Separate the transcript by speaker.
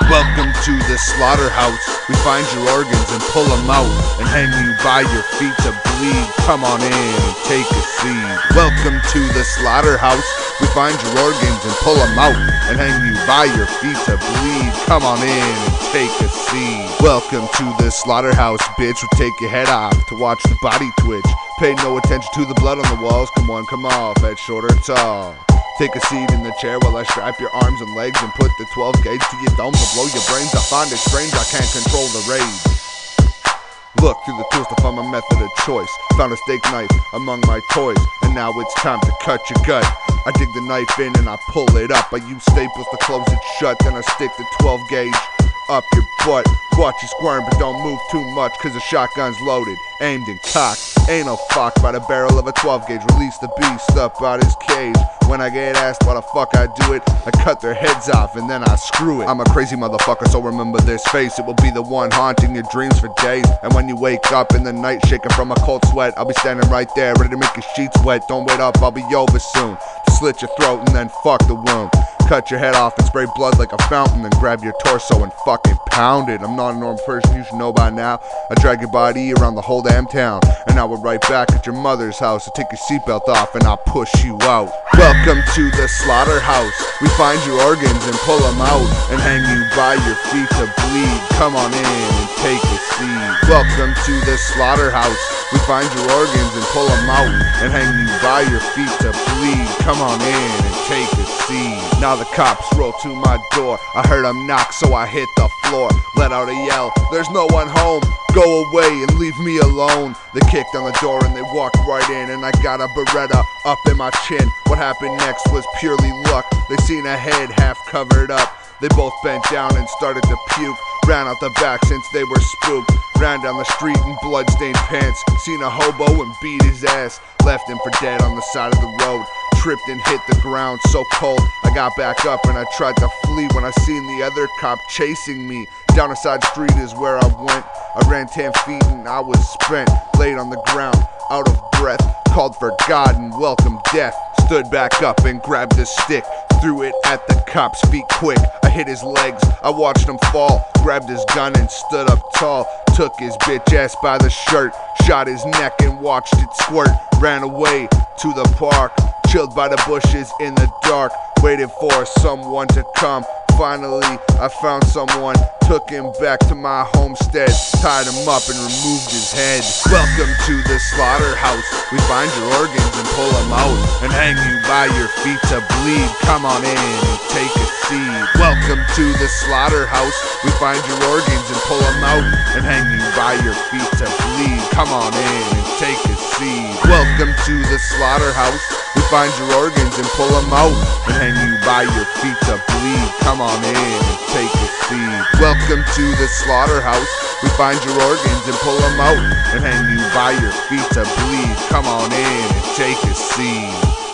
Speaker 1: Welcome to the slaughterhouse. We find your organs and pull them out and hang you by your feet to bleed. Come on in and take a seat. Welcome to the slaughterhouse. We find your organs and pull them out and hang you by your feet to bleed. Come on in and take a seat. Welcome to the slaughterhouse, bitch. We'll take your head off to watch the body twitch. Pay no attention to the blood on the walls. Come on, come off, head short or tall. Take a seat in the chair while I strap your arms and legs and put the 12 gauge to your dome to blow your brains. I find it strange I can't control the rage. Look through the tools to find my method of choice. Found a steak knife among my toys, and now it's time to cut your gut. I dig the knife in and I pull it up. I use staples to close it shut, then I stick the 12 gauge up your butt. Watch you squirm, but don't move too much, cause the shotgun's loaded, aimed and cocked. Ain't no fuck by the barrel of a 12 gauge. Release the beast up out his cage. When I get asked why the fuck I do it, I cut their heads off and then I screw it. I'm a crazy motherfucker, so remember this face. It will be the one haunting your dreams for days. And when you wake up in the night shaking from a cold sweat, I'll be standing right there ready to make your sheets wet. Don't wait up, I'll be over soon to slit your throat and then fuck the wound. Cut your head off and spray blood like a fountain, then grab your torso and fucking pound it. I'm not a normal person, you should know by now. I drag your body around the whole damn town, and now we're right back at your mother's house. So take your seatbelt off and I'll push you out. Welcome to the slaughterhouse. We find your organs and pull them out and hang you by your feet to bleed. Come on in and take a seat. Welcome to the slaughterhouse. We find your organs and pull them out and hang you by your feet to bleed. Come on in and take a seat. Now the cops roll to my door. I heard them knock, so I hit the floor. Let out a yell, there's no one home. Go away and leave me alone. They kicked on the door and they walked right in, and I got a Beretta up in my chin. What happened next was purely luck. They seen a head half covered up. They both bent down and started to puke. Ran out the back since they were spooked. Ran down the street in bloodstained pants. Seen a hobo and beat his ass. Left him for dead on the side of the road. Tripped and hit the ground so cold. I got back up and I tried to flee when I seen the other cop chasing me. Down a side street is where I went. I ran 10 feet and I was spent. Laid on the ground, out of breath. Called for God and welcomed death. Stood back up and grabbed a stick. Threw it at the cop's feet quick. I hit his legs, I watched him fall. Grabbed his gun and stood up tall. Took his bitch ass by the shirt. Shot his neck and watched it squirt. Ran away to the park. Chilled by the bushes in the dark. Waited for someone to come. Finally, I found someone. Took him back to my homestead. Tied him up and removed his head. Welcome to the slaughterhouse. We find your organs and pull them out and hang you by your feet to bleed. Come on in and take a seat. Welcome to the slaughterhouse. We find your organs and pull them out and hang you by your feet to bleed. Come on in and take a seat. Welcome to the slaughterhouse. We find your organs and pull them out and hang you by your feet to bleed. Come on in and take a seat. Welcome to the slaughterhouse. We find your organs and pull them out and hang you by your feet to bleed. Come on in and take a seat.